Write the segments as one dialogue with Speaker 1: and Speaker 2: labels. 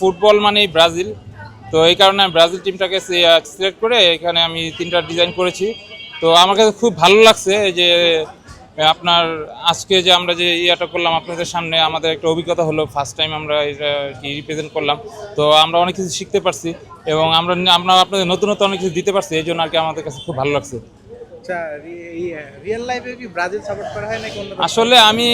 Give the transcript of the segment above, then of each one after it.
Speaker 1: Football মানেই Brazil. তো এই কারণে আমি ব্রাজিল টিমটাকে সিলেক্ট করে এখানে আমি 3টা ডিজাইন করেছি। তো আমার কাছে খুব ভালো লাগছে যে আপনার আজকে যে আমরা যে ইয়াটা করলাম আপনাদের সামনে, আমাদের একটা অভিজ্ঞতা হলো, ফার্স্ট টাইম আমরা এটা কি রিপ্রেজেন্ট করলাম। তো আমরা অনেক কিছু শিখতে পারছি এবং আমরা আপনাদের নতুনত্ব অনেক কিছু দিতে পারছি, এই জন্য আর কি আমাদের কাছে খুব ভালো লাগছে।
Speaker 2: আচ্ছা, রিয়েল লাইফে কি ব্রাজিল সাপোর্ট করা হয় নাকি অন্য দল?
Speaker 1: আসলে আমি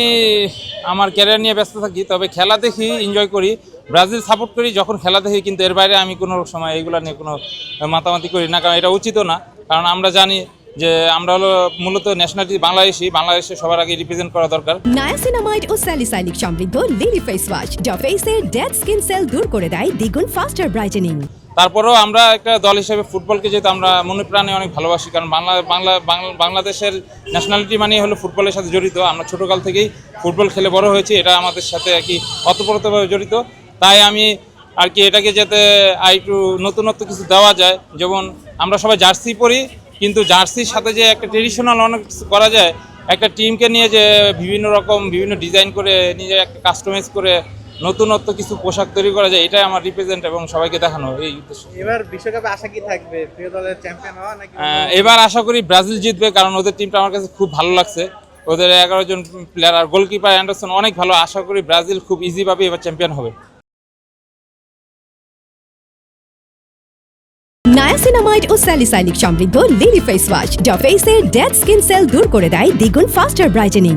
Speaker 1: আমার ক্যারিয়ার নিয়ে ব্যস্ত থাকি, তবে খেলা দেখি, এনজয় করি, ব্রাজিল সাপোর্ট করি যখন খেলা দেখি। কিন্তু এর বাইরে আমি কোনো সময় এইগুলো নিয়ে কোনো মাতামাতি করি না, কারণ এটা উচিতও না। কারণ আমরা জানি যে আমরা হলো মূলত ন্যাশনালিটি বাংলাদেশে সবার আগে রিপ্রেজেন্ট করা দরকার।
Speaker 3: নায়াসিনামাইড ও স্যালিসাইলিক সমৃদ্ধ লিলি ফেস ওয়াশ যা ফেসের ডেড স্কিন সেল দূর করে দেয় দ্বিগুণ ফাস্টার ব্রাইটেনিং।
Speaker 1: তারপরেও আমরা একটা দল হিসেবে ফুটবলকে যেহেতু আমরা মনে প্রাণে অনেক ভালোবাসি, কারণ বাংলাদেশের ন্যাশনালিটি মানে হলো ফুটবলের সাথে জড়িত। আমরা ছোটোকাল থেকেই ফুটবল খেলে বড় হয়েছি, এটা আমাদের সাথে আর কি ওতপ্রোতভাবে জড়িত। তাই আমি আর কি এটাকে যাতে একটু নতুনত্ব কিছু দেওয়া যায়, যেমন আমরা সবাই জার্সি পরি, কিন্তু জার্সির সাথে যে একটা ট্রেডিশনাল অনেক কিছু করা যায়, একটা টিমকে নিয়ে যে বিভিন্ন ডিজাইন করে নিজে একটা কাস্টমাইজ করে নতুনত্ব কিছু পোশাক তৈরি করা যায়, এটাই আমার রিপ্রেজেন্ট এবং সবাইকে দেখানো এই উদ্দেশ্য।
Speaker 2: এবার বিশ্বকাপে আশা কি থাকবে? প্রিয় দলের চ্যাম্পিয়ন হওয়া নাকি?
Speaker 1: এবার আশা করি ব্রাজিল জিতবে, কারণ ওদের টিমটা আমার কাছে খুব ভালো লাগছে। ওদের 11 জন প্লেয়ার আর গোলকিপার অ্যান্ডারসন অনেক ভালো। আশা করি ব্রাজিল খুব ইজিভাবে এবার চ্যাম্পিয়ন হবে।
Speaker 3: নায়াসিনামাইড ও স্যালিসাইলিক সমৃদ্ধ লিলি ফেস ওয়াশ যা ফেসের ডেড স্কিন সেল দূর করে দেয় দ্বিগুণ ফাস্টার ব্রাইটেনিং।